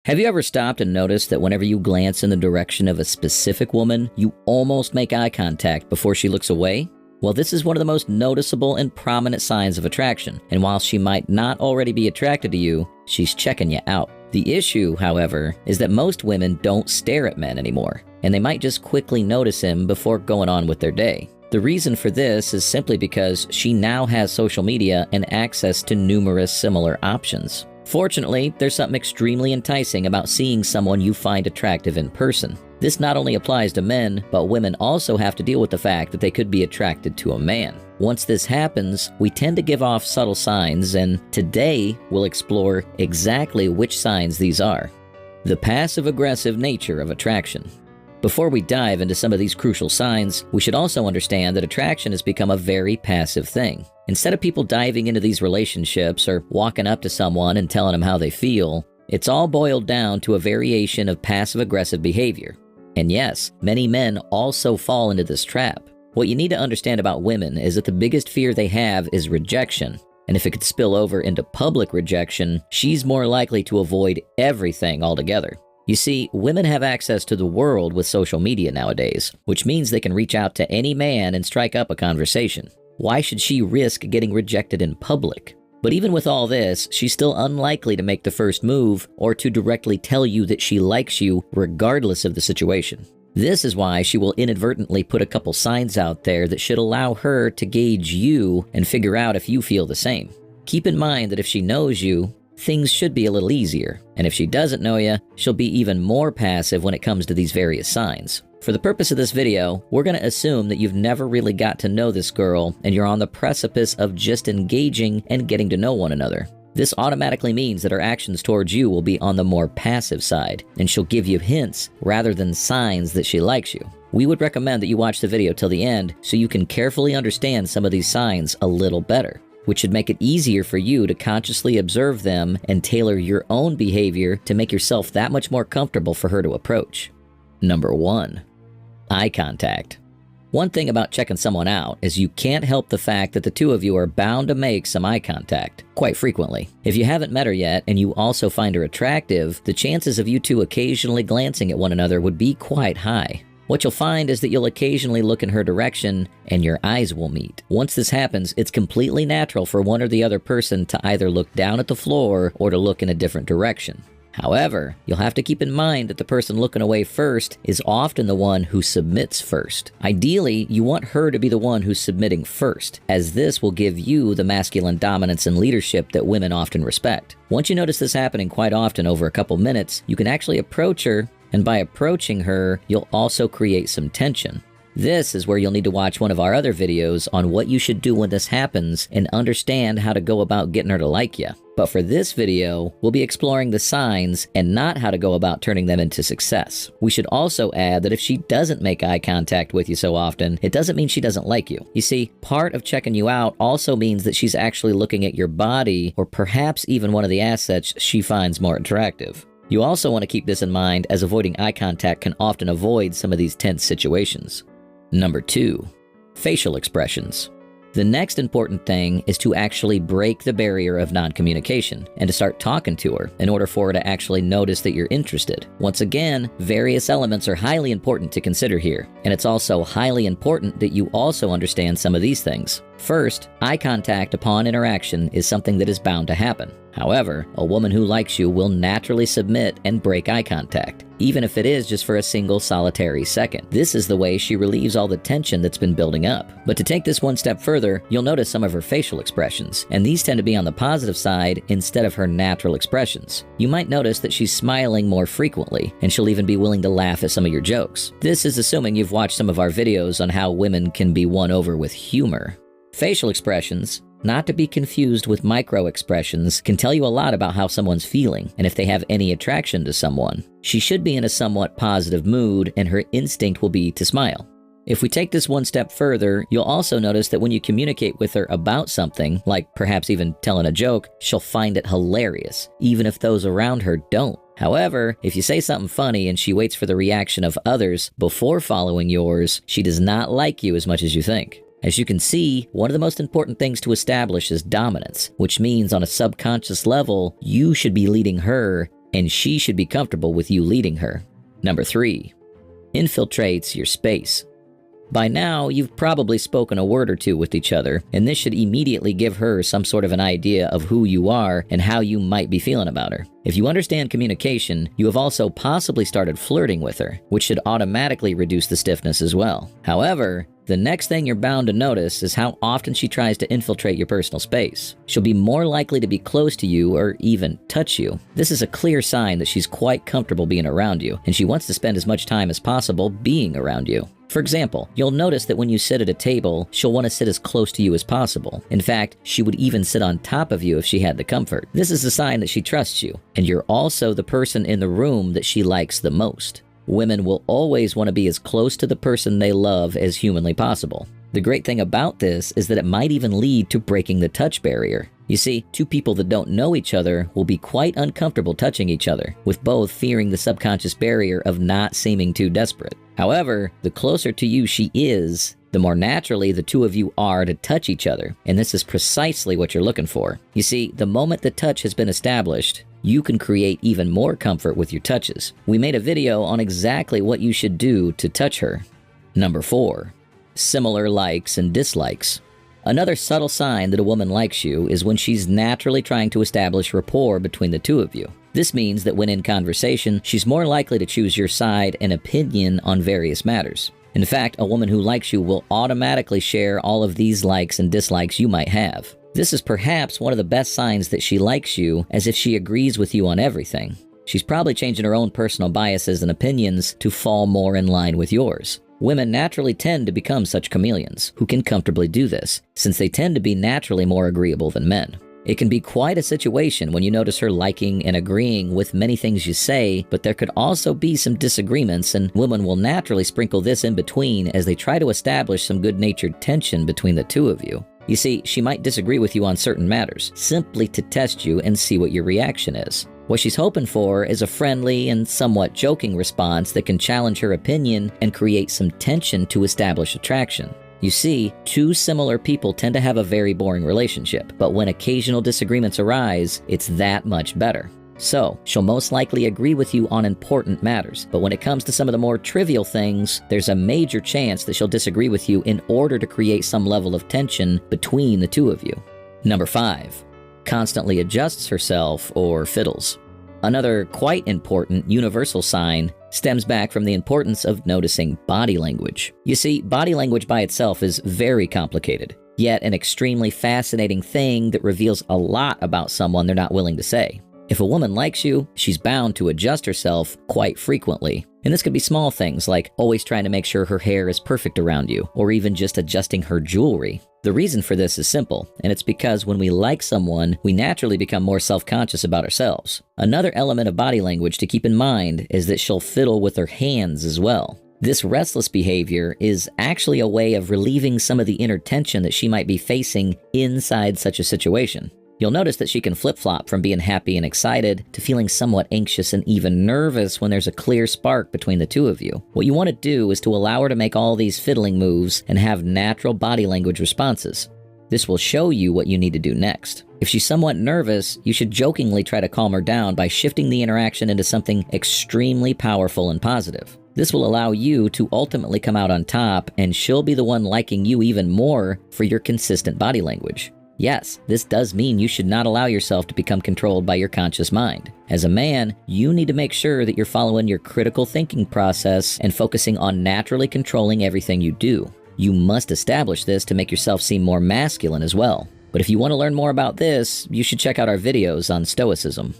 Have you ever stopped and noticed that whenever you glance in the direction of a specific woman, you almost make eye contact before she looks away? Well, this is one of the most noticeable and prominent signs of attraction, and while she might not already be attracted to you, she's checking you out. The issue, however, is that most women don't stare at men anymore, and they might just quickly notice him before going on with their day. The reason for this is simply because she now has social media and access to numerous similar options. Fortunately, there's something extremely enticing about seeing someone you find attractive in person. This not only applies to men, but women also have to deal with the fact that they could be attracted to a man. Once this happens, we tend to give off subtle signs, and today we'll explore exactly which signs these are. The passive-aggressive nature of attraction. Before we dive into some of these crucial signs, we should also understand that attraction has become a very passive thing. Instead of people diving into these relationships or walking up to someone and telling them how they feel, it's all boiled down to a variation of passive-aggressive behavior. And yes, many men also fall into this trap. What you need to understand about women is that the biggest fear they have is rejection. And if it could spill over into public rejection, she's more likely to avoid everything altogether. You see, women have access to the world with social media nowadays, which means they can reach out to any man and strike up a conversation. Why should she risk getting rejected in public? But even with all this, she's still unlikely to make the first move or to directly tell you that she likes you regardless of the situation. This is why she will inadvertently put a couple signs out there that should allow her to gauge you and figure out if you feel the same. Keep in mind that if she knows you, things should be a little easier, and if she doesn't know you, she'll be even more passive when it comes to these various signs. For the purpose of this video, we're going to assume that you've never really got to know this girl and you're on the precipice of just engaging and getting to know one another. This automatically means that her actions towards you will be on the more passive side, and she'll give you hints rather than signs that she likes you. We would recommend that you watch the video till the end so you can carefully understand some of these signs a little better, which should make it easier for you to consciously observe them and tailor your own behavior to make yourself that much more comfortable for her to approach. Number 1. Eye contact. One thing about checking someone out is you can't help the fact that the two of you are bound to make some eye contact, quite frequently. If you haven't met her yet and you also find her attractive, the chances of you two occasionally glancing at one another would be quite high. What you'll find is that you'll occasionally look in her direction and your eyes will meet. Once this happens, it's completely natural for one or the other person to either look down at the floor or to look in a different direction. However, you'll have to keep in mind that the person looking away first is often the one who submits first. Ideally, you want her to be the one who's submitting first, as this will give you the masculine dominance and leadership that women often respect. Once you notice this happening quite often over a couple minutes, you can actually approach her, and by approaching her, you'll also create some tension. This is where you'll need to watch one of our other videos on what you should do when this happens and understand how to go about getting her to like you. But for this video, we'll be exploring the signs and not how to go about turning them into success. We should also add that if she doesn't make eye contact with you so often, it doesn't mean she doesn't like you. You see, part of checking you out also means that she's actually looking at your body or perhaps even one of the assets she finds more attractive. You also want to keep this in mind, as avoiding eye contact can often avoid some of these tense situations. Number 2. Facial expressions. The next important thing is to actually break the barrier of non-communication and to start talking to her in order for her to actually notice that you're interested. Once again, various elements are highly important to consider here, and it's also highly important that you also understand some of these things. First, eye contact upon interaction is something that is bound to happen. However, a woman who likes you will naturally submit and break eye contact, even if it is just for a single solitary second. This is the way she relieves all the tension that's been building up. But to take this one step further, you'll notice some of her facial expressions, and these tend to be on the positive side instead of her natural expressions. You might notice that she's smiling more frequently, and she'll even be willing to laugh at some of your jokes. This is assuming you've watched some of our videos on how women can be won over with humor. Facial expressions, not to be confused with micro-expressions, can tell you a lot about how someone's feeling and if they have any attraction to someone. She should be in a somewhat positive mood, and her instinct will be to smile. If we take this one step further, you'll also notice that when you communicate with her about something, like perhaps even telling a joke, she'll find it hilarious, even if those around her don't. However, if you say something funny and she waits for the reaction of others before following yours, she does not like you as much as you think. As you can see, one of the most important things to establish is dominance, which means on a subconscious level, you should be leading her and she should be comfortable with you leading her. Number 3. Infiltrates your space. By now, you've probably spoken a word or two with each other, and this should immediately give her some sort of an idea of who you are and how you might be feeling about her. If you understand communication, you have also possibly started flirting with her, which should automatically reduce the stiffness as well. However, the next thing you're bound to notice is how often she tries to infiltrate your personal space. She'll be more likely to be close to you or even touch you. This is a clear sign that she's quite comfortable being around you, and she wants to spend as much time as possible being around you. For example, you'll notice that when you sit at a table, she'll want to sit as close to you as possible. In fact, she would even sit on top of you if she had the comfort. This is a sign that she trusts you, and you're also the person in the room that she likes the most. Women will always want to be as close to the person they love as humanly possible. The great thing about this is that it might even lead to breaking the touch barrier. You see, two people that don't know each other will be quite uncomfortable touching each other, with both fearing the subconscious barrier of not seeming too desperate. However, the closer to you she is, the more naturally the two of you are to touch each other, and this is precisely what you're looking for. You see, the moment the touch has been established, you can create even more comfort with your touches. We made a video on exactly what you should do to touch her. Number 4. Similar likes and dislikes. Another subtle sign that a woman likes you is when she's naturally trying to establish rapport between the two of you. This means that when in conversation, she's more likely to choose your side and opinion on various matters. In fact, a woman who likes you will automatically share all of these likes and dislikes you might have. This is perhaps one of the best signs that she likes you, as if she agrees with you on everything. She's probably changing her own personal biases and opinions to fall more in line with yours. Women naturally tend to become such chameleons, who can comfortably do this, since they tend to be naturally more agreeable than men. It can be quite a situation when you notice her liking and agreeing with many things you say, but there could also be some disagreements, and women will naturally sprinkle this in between as they try to establish some good-natured tension between the two of you. You see, she might disagree with you on certain matters, simply to test you and see what your reaction is. What she's hoping for is a friendly and somewhat joking response that can challenge her opinion and create some tension to establish attraction. You see, two similar people tend to have a very boring relationship, but when occasional disagreements arise, it's that much better. So, she'll most likely agree with you on important matters, but when it comes to some of the more trivial things, there's a major chance that she'll disagree with you in order to create some level of tension between the two of you. Number 5. Constantly adjusts herself or fiddles. Another quite important universal sign stems back from the importance of noticing body language. You see, body language by itself is very complicated, yet an extremely fascinating thing that reveals a lot about someone they're not willing to say. If a woman likes you, she's bound to adjust herself quite frequently. And this could be small things like always trying to make sure her hair is perfect around you, or even just adjusting her jewelry. The reason for this is simple, and it's because when we like someone, we naturally become more self-conscious about ourselves. Another element of body language to keep in mind is that she'll fiddle with her hands as well. This restless behavior is actually a way of relieving some of the inner tension that she might be facing inside such a situation. You'll notice that she can flip-flop from being happy and excited to feeling somewhat anxious and even nervous when there's a clear spark between the two of you. What you want to do is to allow her to make all these fiddling moves and have natural body language responses. This will show you what you need to do next. If she's somewhat nervous, you should jokingly try to calm her down by shifting the interaction into something extremely powerful and positive. This will allow you to ultimately come out on top, and she'll be the one liking you even more for your consistent body language. Yes, this does mean you should not allow yourself to become controlled by your conscious mind. As a man, you need to make sure that you're following your critical thinking process and focusing on naturally controlling everything you do. You must establish this to make yourself seem more masculine as well. But if you want to learn more about this, you should check out our videos on stoicism.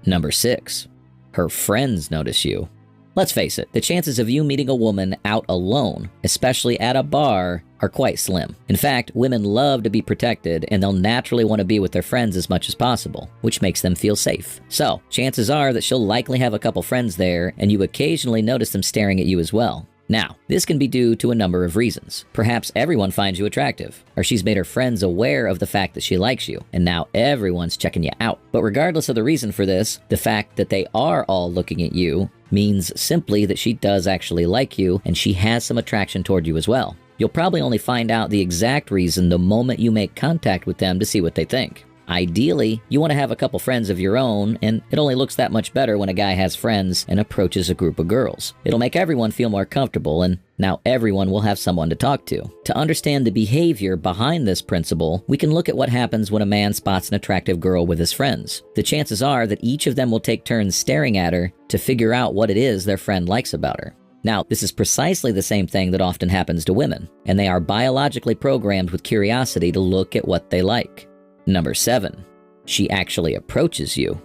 Number 6. Her friends notice you. Let's face it, the chances of you meeting a woman out alone, especially at a bar, are quite slim. In fact, women love to be protected, and they'll naturally want to be with their friends as much as possible, which makes them feel safe. So, chances are that she'll likely have a couple friends there, and you occasionally notice them staring at you as well. Now, this can be due to a number of reasons. Perhaps everyone finds you attractive, or she's made her friends aware of the fact that she likes you, and now everyone's checking you out. But regardless of the reason for this, the fact that they are all looking at you means simply that she does actually like you, and she has some attraction toward you as well. You'll probably only find out the exact reason the moment you make contact with them to see what they think. Ideally, you want to have a couple friends of your own, and it only looks that much better when a guy has friends and approaches a group of girls. It'll make everyone feel more comfortable, and now everyone will have someone to talk to. To understand the behavior behind this principle, we can look at what happens when a man spots an attractive girl with his friends. The chances are that each of them will take turns staring at her to figure out what it is their friend likes about her. Now, this is precisely the same thing that often happens to women, and they are biologically programmed with curiosity to look at what they like. Number 7. She actually approaches you.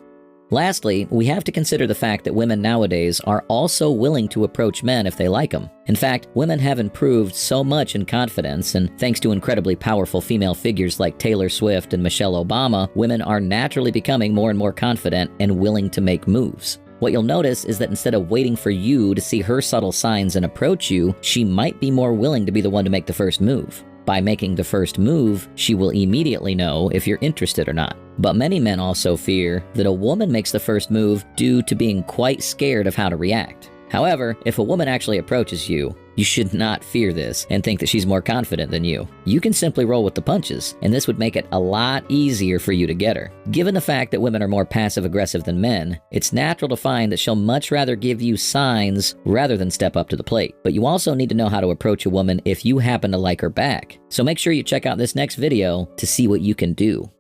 Lastly, we have to consider the fact that women nowadays are also willing to approach men if they like them. In fact, women have improved so much in confidence, and thanks to incredibly powerful female figures like Taylor Swift and Michelle Obama, women are naturally becoming more and more confident and willing to make moves. What you'll notice is that instead of waiting for you to see her subtle signs and approach you, she might be more willing to be the one to make the first move. By making the first move, she will immediately know if you're interested or not. But many men also fear that a woman makes the first move due to being quite scared of how to react. However, if a woman actually approaches you, you should not fear this and think that she's more confident than you. You can simply roll with the punches, and this would make it a lot easier for you to get her. Given the fact that women are more passive-aggressive than men, it's natural to find that she'll much rather give you signs rather than step up to the plate. But you also need to know how to approach a woman if you happen to like her back. So make sure you check out this next video to see what you can do.